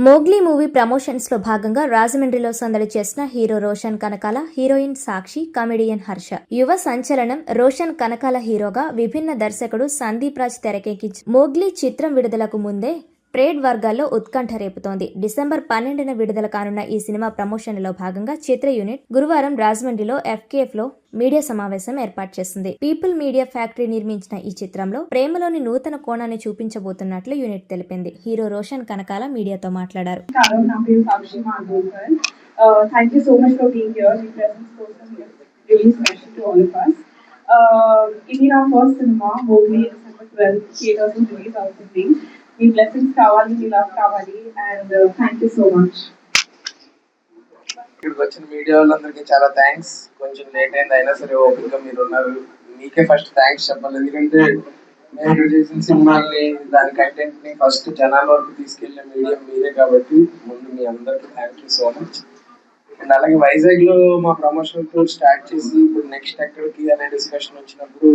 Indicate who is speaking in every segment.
Speaker 1: Mowgli movie promotions లో భాగంగా రాజమండ్రిలో సందడి చేసిన హీరో రోషన్ కనకాల, హీరోయిన్ సాక్షి, కమెడియన్ హర్ష. యువ సంచలనం రోషన్ కనకాల హీరోగా విభిన్న దర్శకుడు సందీప్ రాజ్ తెరకెక్కించి మోగ్లీ చిత్రం విడుదలకు ముందే ట్రేడ్ వర్గాల్లో ఉత్కంఠ రేపుతోంది. డిసెంబర్ 12న విడుదల కానున్న ఈ సినిమా ప్రమోషన్లో భాగంగా చిత్ర యూనిట్ గురువారం రాజమండ్రిలో FKF లో మీడియా సమావేశం ఏర్పాటు చేసింది. పీపుల్ మీడియా ఫ్యాక్టరీ నిర్మించిన ఈ చిత్రంలో ప్రేమలోని నూతన కోణాన్ని చూపించబోతున్నట్లు యూనిట్ తెలిపింది. హీరో రోషన్ కనకాల మీడియాతో మాట్లాడారు.
Speaker 2: మీ బ్లెస్సింగ్స్ కావాలి, మీ లవ్ కావాలి and thank you so much.
Speaker 3: ఇక్కడికి వచ్చిన మీడియా వాళ్ళందరికీ చాలా థ్యాంక్స్. కొంచెం లేట్ అయింది అయినా సరే ఓపికగా మీరు ఉన్నారు. మీకే ఫస్ట్ థ్యాంక్స్ చెప్పాలి, ఎందుకంటే మేము చేసిన సినిమాల్ని దాని కంటెంట్ ని ఫస్ట్ జనాల వరకు తీసుకెళ్లిన మీడియా మీరే, కాబట్టి ముందు మీ అందరికీ thank you so much. And అలాగే వైజాగ్ లో మా ప్రమోషన్ టూర్ స్టార్ట్ చేసి ఇప్పుడు నెక్స్ట్ ఎక్కడికి అనే డిస్కషన్ వచ్చినప్పుడు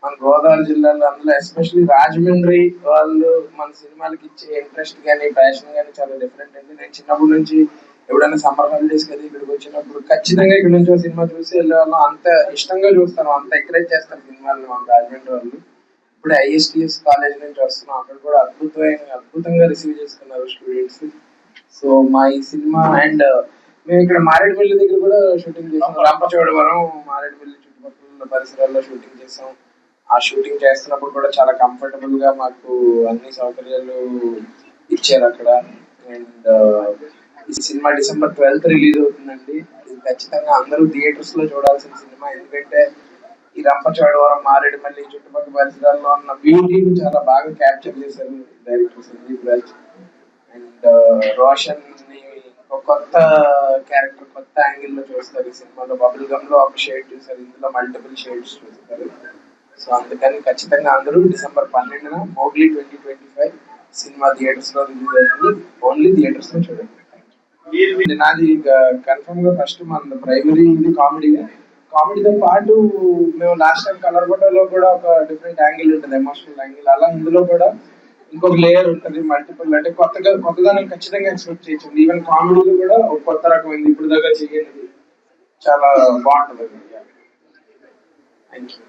Speaker 3: మన గోదావరి జిల్లాలో, అందులో ఎస్పెషల్లీ రాజమండ్రి వాళ్ళు మన సినిమాలకి ఇచ్చే ఇంట్రెస్ట్ కానీ ప్యాషన్ కానీ చాలా డిఫరెంట్ అండి. నేను చిన్నప్పటి నుంచి ఎప్పుడైనా సమ్మర్ హాలిడేస్ కదా ఇక్కడికి వచ్చినప్పుడు ఖచ్చితంగా ఇక్కడ నుంచి సినిమా చూసి వెళ్ళే వాళ్ళం. అంత ఇష్టంగా చూస్తాను, అంత ఎంకరేజ్ చేస్తాను సినిమాలను మన రాజమండ్రి వాళ్ళు. ఇప్పుడు ISTS కాలేజ్ నుంచి వస్తున్నాం, అక్కడ కూడా అద్భుతంగా రిసీవ్ చేసుకున్నారు స్టూడెంట్స్. సో మా ఈ సినిమా అండ్ మేము ఇక్కడ మారేడుమిల్లి దగ్గర కూడా షూటింగ్ చేసాం. రంపచోడవరం, మారేడుమిల్లి చుట్టుపక్కల పరిసరాల్లో షూటింగ్ చేసాం. ఆ షూటింగ్ చేస్తున్నప్పుడు కూడా చాలా కంఫర్టబుల్ గా మాకు అన్ని సౌకర్యాలు ఇచ్చారు అక్కడ. అండ్ ఈ సినిమా డిసెంబర్ 12th రిలీజ్ అవుతుందండి. ఇది ఖచ్చితంగా అందరూ థియేటర్స్ లో చూడాల్సిన సినిమా, ఎందుకంటే ఈ రంపచోడవరం, మారేడుమల్లి చుట్టుపక్కల పరిసరాల్లో ఉన్న బ్యూటీని చాలా బాగా క్యాప్చర్ చేశారు డైరెక్టర్ సందీప్ రాజ్. అండ్ రోషన్ ని ఒక కొత్త క్యారెక్టర్, కొత్త యాంగిల్ లో చూస్తారు ఈ సినిమాలో. బబుల్ గమ్ లో ఒక షేడ్ చూస్తారు, ఇందులో మల్టిపుల్ షేడ్స్ చూస్తారు. సో అందుకని ఖచ్చితంగా అందరూ డిసెంబర్ 12న మోగ్లీ 2025 సినిమా థియేటర్స్ లో రిలీజ్ అవుతుంది. ఓన్లీ థియేటర్స్ లో చూడండి. నాది కన్ఫర్మ్ గా ఫస్ట్ మన ప్రైమరీ ఇది కామెడీతో పాటు మేము లాస్ట్ టైం కలర్ ఫోటోలో కూడా ఒక డిఫరెంట్ యాంగిల్ ఉంటుంది, ఎమోషనల్ యాంగిల్. అలా ఇందులో కూడా ఇంకొక లేయర్ ఉంటుంది, మల్టిపుల్. అంటే కొత్తగా ఖచ్చితంగా ఎక్స్పెక్ట్ చేయొచ్చు. ఈవెన్ కామెడీలో కూడా ఒక కొత్త రకమైంది, ఇప్పుడు దాకా చేయలేదు, చాలా బాగుంటుంది. Thank you.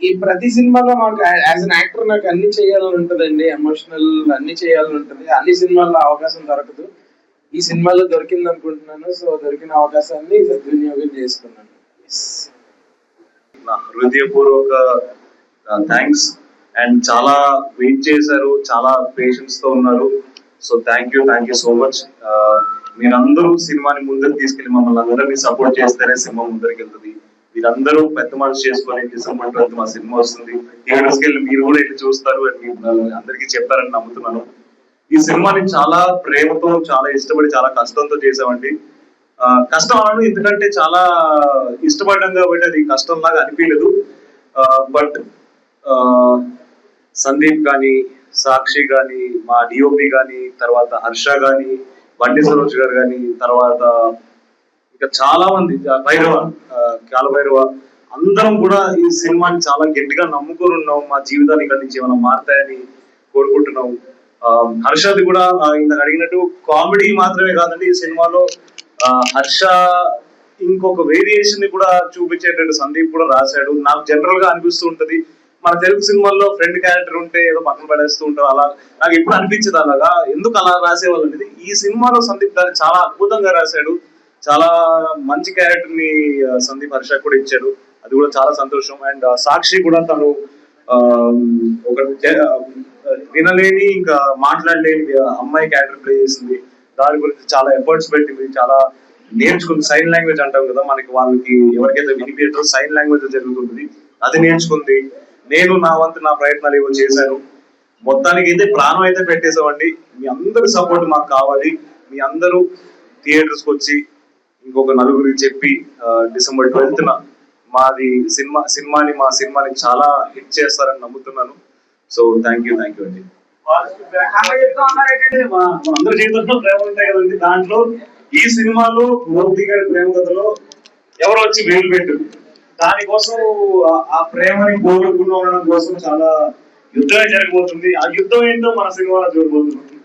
Speaker 3: ఈ ప్రతి సినిమాలో మాకు యాజ్ అన్ యాక్టర్ నాకు అన్ని చేయాలని ఉంటుందండి, ఎమోషనల్ అన్ని చేయాలని ఉంటుంది. అన్ని సినిమాల్లో అవకాశం దొరకదు, ఈ సినిమాలో దొరికింది అనుకుంటున్నాను. సో దొరికిన అవకాశాన్ని సద్వినియోగం చేసుకున్నాను.
Speaker 4: హృదయపూర్వక థ్యాంక్స్. అండ్ చాలా వెయిట్ చేశారు, చాలా పేషెన్స్ తో ఉన్నారు. So thank you so much. మీరందరూ సినిమాని ముందుకు తీసుకెళ్లి మమ్మల్ని అందరినీ సపోర్ట్ చేస్తేనే సినిమా ముందరికి వెళ్తుంది. మీరందరూ పెద్ద మనసు చేసుకొని డిసెంబర్ 12th మా సినిమా వస్తుంది, థియేటర్స్కి వెళ్ళి మీరు కూడా వెళ్ళి చూస్తారు అని అందరికీ చెప్పారని నమ్ముతున్నాను. ఈ సినిమాని చాలా ప్రేమతో, చాలా ఇష్టపడి, చాలా కష్టంతో చేసామండి. కష్టం అను ఎందుకంటే చాలా ఇష్టపడ్డాం కాబట్టి అది కష్టం లాగా అనిపించలేదు. బట్ సందీప్ కానీ, సాక్షి కానీ, మా DOP కానీ, తర్వాత హర్ష కానీ, బండి సరోజ్ గారు కానీ, తర్వాత ఇంకా చాలా మంది, కాలభైరవ, అందరం కూడా ఈ సినిమాని చాలా గట్టిగా నమ్ముకొని ఉన్నాం. మా జీవితాలు ఇక్కడి నుంచి ఏమైనా మారుతాయని కోరుకుంటున్నాం. హర్షది కూడా ఇందాక అడిగినట్టు కామెడీ మాత్రమే కాదండి, ఈ సినిమాలో హర్ష ఇంకొక వేరియేషన్ ని కూడా చూపించేటట్టు సందీప్ కూడా రాశాడు. నాకు జనరల్ గా అనిపిస్తూ ఉంటది, మన తెలుగు సినిమాల్లో ఫ్రెండ్ క్యారెక్టర్ ఉంటే ఏదో పక్కన పడేస్తూ ఉంటారు, అలా నాకు ఎప్పుడు అనిపించదు. అలాగా ఎందుకు అలా రాసేవాళ్ళు అనేది. ఈ సినిమాలో సందీప్ దాన్ని చాలా అద్భుతంగా రాశాడు. చాలా మంచి క్యారెక్టర్ ని సందీప్ హర్ష కూడా ఇచ్చాడు, అది కూడా చాలా సంతోషం. అండ్ సాక్షి కూడా తను ఒక వినలేని, ఇంకా మాట్లాడలేని అమ్మాయి క్యారెక్టర్ ప్లే చేసింది. దాని గురించి చాలా ఎఫర్ట్స్ పెట్టింది, చాలా నేర్చుకుంది. సైన్ లాంగ్వేజ్ అంటాం కదా మనకి, వాళ్ళకి ఎవరికైతే వినిపించో సైన్ లాంగ్వేజ్ జరుగుతుంది, అది నేర్చుకుంది. నేను నా వంతు నా ప్రయత్నాలు ఏవో చేశాను. మొత్తానికి అయితే ప్రాణం అయితే పెట్టేసామండి. మీ అందరి సపోర్ట్ మాకు కావాలి. మీ అందరూ థియేటర్స్కి వచ్చి ఇంకొక నలుగురికి చెప్పి డిసెంబర్ 12న మాది మా సినిమాని చాలా హిట్ చేస్తారని నమ్ముతున్నాను. సో థ్యాంక్ యూ అండి. అందరి జీవితంలో ప్రేమ ఉంటాయి కదండి, దాంట్లో ఈ సినిమాలో మోదీ గారి ప్రేమ కథలో ఎవరు వచ్చి వేలు పెట్టు, దానికోసం ఆ ప్రేమని కోరుకున్న ఉండడం కోసం చాలా యుద్ధమే జరగబోతుంది. ఆ యుద్ధం ఏంటో మన సినిమాలో చూడబోతున్నాం.